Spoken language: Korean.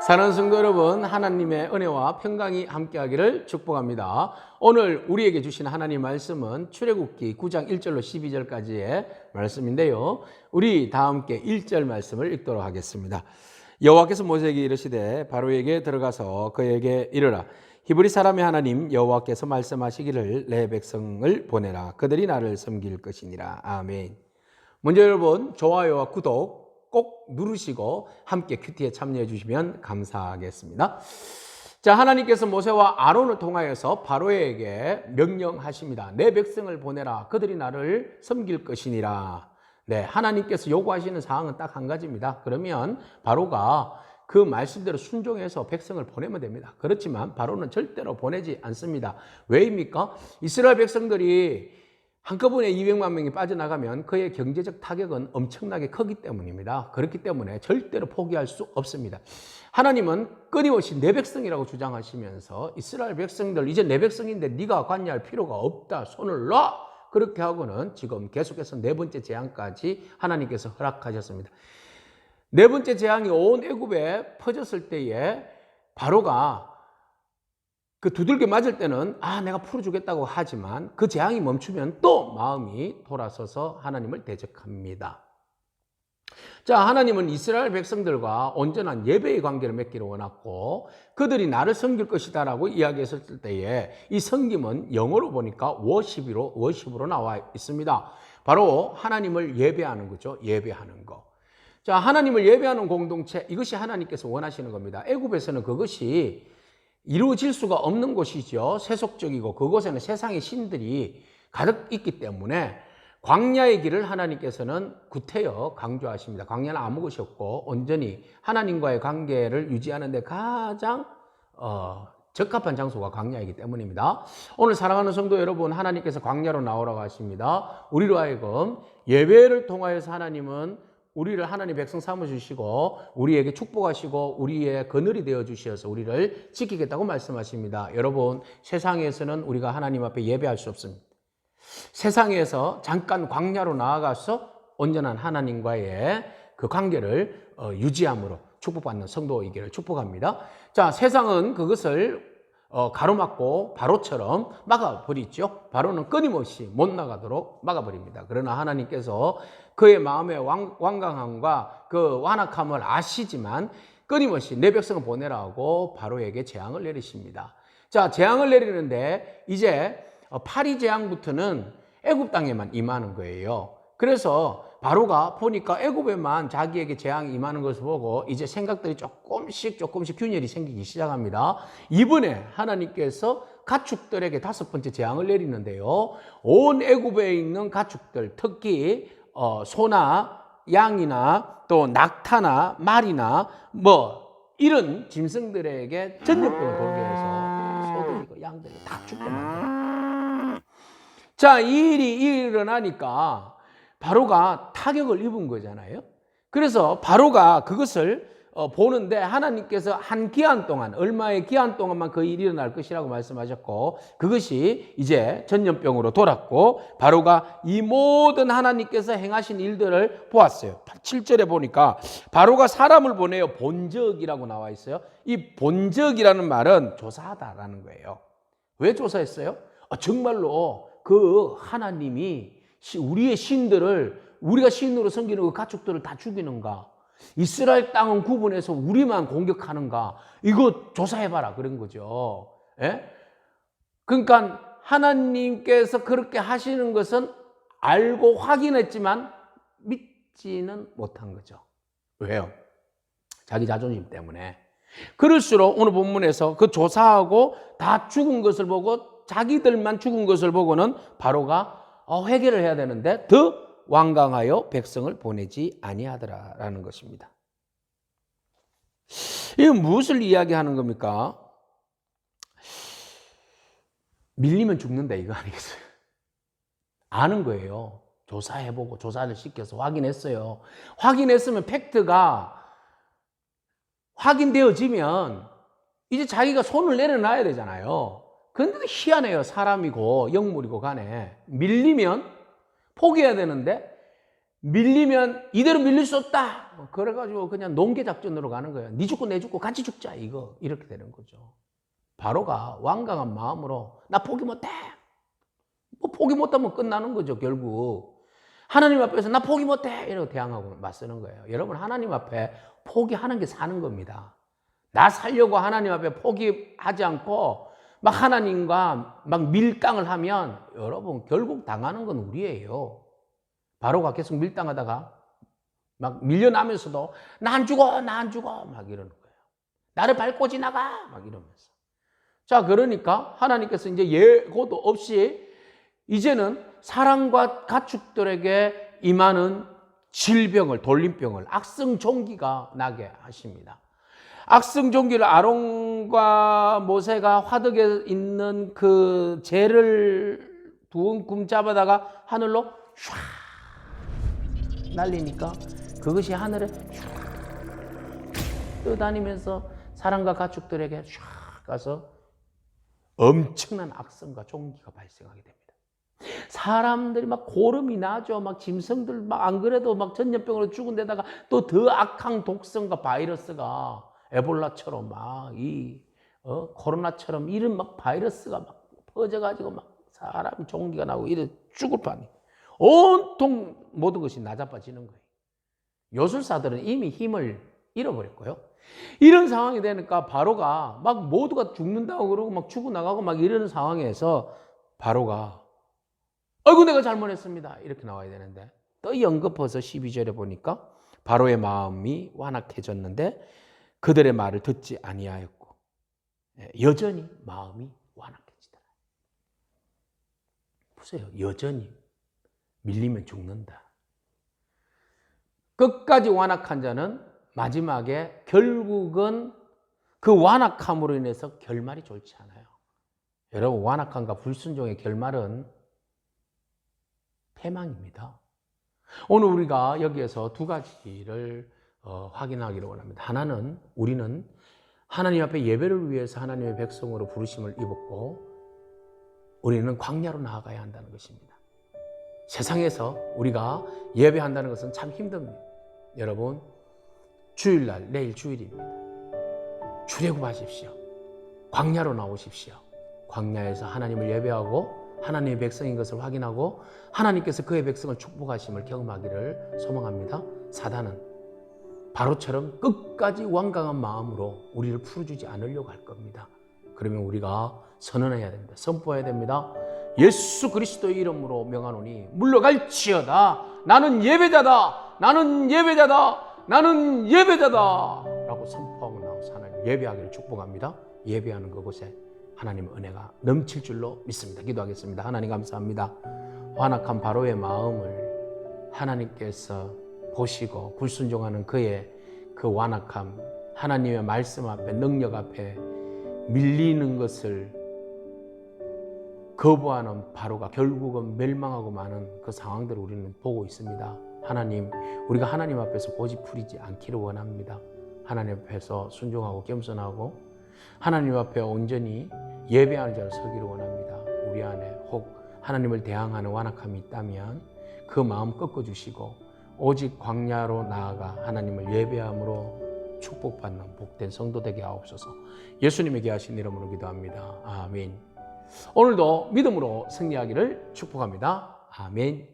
사랑하는 성도 여러분, 하나님의 은혜와 평강이 함께하기를 축복합니다. 오늘 우리에게 주신 하나님 말씀은 출애굽기 9장 1절로 12절까지의 말씀인데요. 우리 다 함께 1절 말씀을 읽도록 하겠습니다. 여호와께서 모세에게 이르시되 바로에게 들어가서 그에게 이르라. 히브리 사람의 하나님 여호와께서 말씀하시기를 내 백성을 보내라. 그들이 나를 섬길 것이니라. 아멘. 먼저 여러분 좋아요와 구독 꼭 누르시고 함께 큐티에 참여해 주시면 감사하겠습니다. 자, 하나님께서 모세와 아론을 통하여서 바로에게 명령하십니다. 내 백성을 보내라. 그들이 나를 섬길 것이니라. 네, 하나님께서 요구하시는 사항은 딱 한 가지입니다. 그러면 바로가 그 말씀대로 순종해서 백성을 보내면 됩니다. 그렇지만 바로는 절대로 보내지 않습니다. 왜입니까? 이스라엘 백성들이 한꺼번에 200만 명이 빠져나가면 그의 경제적 타격은 엄청나게 크기 때문입니다. 그렇기 때문에 절대로 포기할 수 없습니다. 하나님은 끊임없이 내 백성이라고 주장하시면서 이스라엘 백성들 이제 내 백성인데 네가 관여할 필요가 없다. 손을 놔. 그렇게 하고는 지금 계속해서 네 번째 재앙까지 하나님께서 허락하셨습니다. 네 번째 재앙이 온 애굽에 퍼졌을 때에 바로가 그 두들겨 맞을 때는 내가 풀어주겠다고 하지만 그 재앙이 멈추면 또 마음이 돌아서서 하나님을 대적합니다. 자, 하나님은 이스라엘 백성들과 온전한 예배의 관계를 맺기를 원했고 그들이 나를 섬길 것이다 라고 이야기했을 때에 이 섬김은 영어로 보니까 워십으로 나와 있습니다. 바로 하나님을 예배하는 거죠. 예배하는 거. 자, 하나님을 예배하는 공동체, 이것이 하나님께서 원하시는 겁니다. 애굽에서는 그것이 이루어질 수가 없는 곳이죠. 세속적이고 그곳에는 세상의 신들이 가득 있기 때문에 광야의 길을 하나님께서는 구태여 강조하십니다. 광야는 아무 것이 없고 온전히 하나님과의 관계를 유지하는 데 가장 적합한 장소가 광야이기 때문입니다. 오늘 사랑하는 성도 여러분, 하나님께서 광야로 나오라고 하십니다. 우리로 하여금 예배를 통하여서 하나님은 우리를 하나님 백성 삼아주시고 우리에게 축복하시고 우리의 그늘이 되어주셔서 우리를 지키겠다고 말씀하십니다. 여러분, 세상에서는 우리가 하나님 앞에 예배할 수 없습니다. 세상에서 잠깐 광야로 나아가서 온전한 하나님과의 그 관계를 유지함으로 축복받는 성도이기를 축복합니다. 자, 세상은 그것을 가로막고 바로처럼 막아버리죠. 바로는 끊임없이 못 나가도록 막아버립니다. 그러나 하나님께서 그의 마음의 완강함과 그 완악함을 아시지만 끊임없이 내 백성을 보내라고 바로에게 재앙을 내리십니다. 자, 재앙을 내리는데 이제 파리 재앙부터는 애굽 땅에만 임하는 거예요. 그래서 바로가 보니까 애굽에만 자기에게 재앙이 임하는 것을 보고 이제 생각들이 조금씩 균열이 생기기 시작합니다. 이번에 하나님께서 가축들에게 5번째 재앙을 내리는데요. 온 애굽에 있는 가축들, 특히 소나 양이나 또 낙타나 말이나 이런 짐승들에게 전염병을 돌게 해서 소들이고 양들이 다 죽게 만들어요. 자, 이 일이 일어나니까 바로가 타격을 입은 거잖아요. 그래서 바로가 그것을 보는데 하나님께서 한 기한 동안, 얼마의 기한 동안만 그 일이 일어날 것이라고 말씀하셨고 그것이 이제 전염병으로 돌았고 바로가 이 모든 하나님께서 행하신 일들을 보았어요. 7절에 보니까 바로가 사람을 보내어 본적이라고 나와 있어요. 이 본적이라는 말은 조사하다라는 거예요. 왜 조사했어요? 정말로 그 하나님이 우리의 신들을 우리가 신으로 섬기는 그 가축들을 다 죽이는가? 이스라엘 땅은 구분해서 우리만 공격하는가? 이거 조사해봐라 그런 거죠. 예? 그러니까 하나님께서 그렇게 하시는 것은 알고 확인했지만 믿지는 못한 거죠. 왜요? 자기 자존심 때문에. 그럴수록 오늘 본문에서 그 조사하고 다 죽은 것을 보고 자기들만 죽은 것을 보고는 바로가 회개를 해야 되는데 더 완강하여 백성을 보내지 아니하더라라는 것입니다. 이건 무엇을 이야기하는 겁니까? 밀리면 죽는다 이거 아니겠어요? 아는 거예요. 조사해보고 조사를 시켜서 확인했어요. 확인했으면 팩트가 확인되어지면 이제 자기가 손을 내려놔야 되잖아요. 그런데 희한해요. 사람이고 영물이고 간에 밀리면 포기해야 되는데 밀리면 이대로 밀릴 수 없다. 그래가지고 그냥 농계 작전으로 가는 거예요. 니 죽고 내 죽고 같이 죽자 이거 이렇게 되는 거죠. 바로가 완강한 마음으로 나 포기 못해. 뭐 포기 못하면 끝나는 거죠 결국. 하나님 앞에서 나 포기 못해 이러고 대항하고 맞서는 거예요. 여러분 하나님 앞에 포기하는 게 사는 겁니다. 나 살려고 하나님 앞에 포기하지 않고 막 하나님과 막 밀당을 하면 여러분 결국 당하는 건 우리예요. 바로가 계속 밀당하다가 막 밀려나면서도 나 안 죽어 나 안 죽어 막 이러는 거예요. 나를 밟고 지나가 막 이러면서. 자 그러니까 하나님께서 이제 예고도 없이 이제는 사람과 가축들에게 임하는 질병을 돌림병을 악성종기가 나게 하십니다. 악성종기를 아론과 모세가 화덕에 있는 그 재를 둥금 잡아다가 하늘로 촤 날리니까 그것이 하늘에 떠다니면서 사람과 가축들에게 촤 가서 엄청난 악성과 종기가 발생하게 됩니다. 사람들이 막 고름이 나죠. 막 짐승들 막 안 그래도 막 전염병으로 죽은 데다가 또 더 악한 독성과 바이러스가 에볼라처럼 막 코로나처럼 이런 막 바이러스가 막 퍼져가지고 막 사람 종기가 나고 이래 죽을 판이 온통 모든 것이 나자빠지는 거예요. 요술사들은 이미 힘을 잃어버렸고요. 이런 상황이 되니까 바로가 막 모두가 죽는다고 그러고 막 죽어나가고 막 이러는 상황에서 바로가 아이고 내가 잘못했습니다 이렇게 나와야 되는데 또 연급해서 12절에 보니까 바로의 마음이 완악해졌는데 그들의 말을 듣지 아니하였고 여전히 마음이 완악해지더라. 보세요. 여전히 밀리면 죽는다. 끝까지 완악한 자는 마지막에 결국은 그 완악함으로 인해서 결말이 좋지 않아요. 여러분 완악함과 불순종의 결말은 패망입니다. 오늘 우리가 여기에서 두 가지를 확인하기를 원합니다. 하나는 우리는 하나님 앞에 예배를 위해서 하나님의 백성으로 부르심을 입었고 우리는 광야로 나아가야 한다는 것입니다. 세상에서 우리가 예배한다는 것은 참 힘듭니다. 여러분 주일날 내일 주일입니다. 출애굽하십시오. 광야로 나오십시오. 광야에서 하나님을 예배하고 하나님의 백성인 것을 확인하고 하나님께서 그의 백성을 축복하심을 경험하기를 소망합니다. 사단은 바로처럼 끝까지 완강한 마음으로 우리를 풀어주지 않으려고 할 겁니다. 그러면 우리가 선언해야 됩니다. 선포해야 됩니다. 예수 그리스도의 이름으로 명하노니 물러갈지어다. 나는 예배자다. 나는 예배자다. 나는 예배자다. 라고 선포하고 나와서 하나님 예배하기를 축복합니다. 예배하는 그곳에 하나님의 은혜가 넘칠 줄로 믿습니다. 기도하겠습니다. 하나님 감사합니다. 완악한 바로의 마음을 하나님께서 보시고 불순종하는 그의 그 완악함, 하나님의 말씀 앞에 능력 앞에 밀리는 것을 거부하는 바로가 결국은 멸망하고 마는 그 상황들을 우리는 보고 있습니다. 하나님, 우리가 하나님 앞에서 고집 부리지 않기를 원합니다. 하나님 앞에서 순종하고 겸손하고 하나님 앞에 온전히 예배하는 자로 서기를 원합니다. 우리 안에 혹 하나님을 대항하는 완악함이 있다면 그 마음 꺾어주시고 오직 광야로 나아가 하나님을 예배함으로 축복받는 복된 성도 되게 하옵소서. 예수님의 귀하신 이름으로 기도합니다. 아멘. 오늘도 믿음으로 승리하기를 축복합니다. 아멘.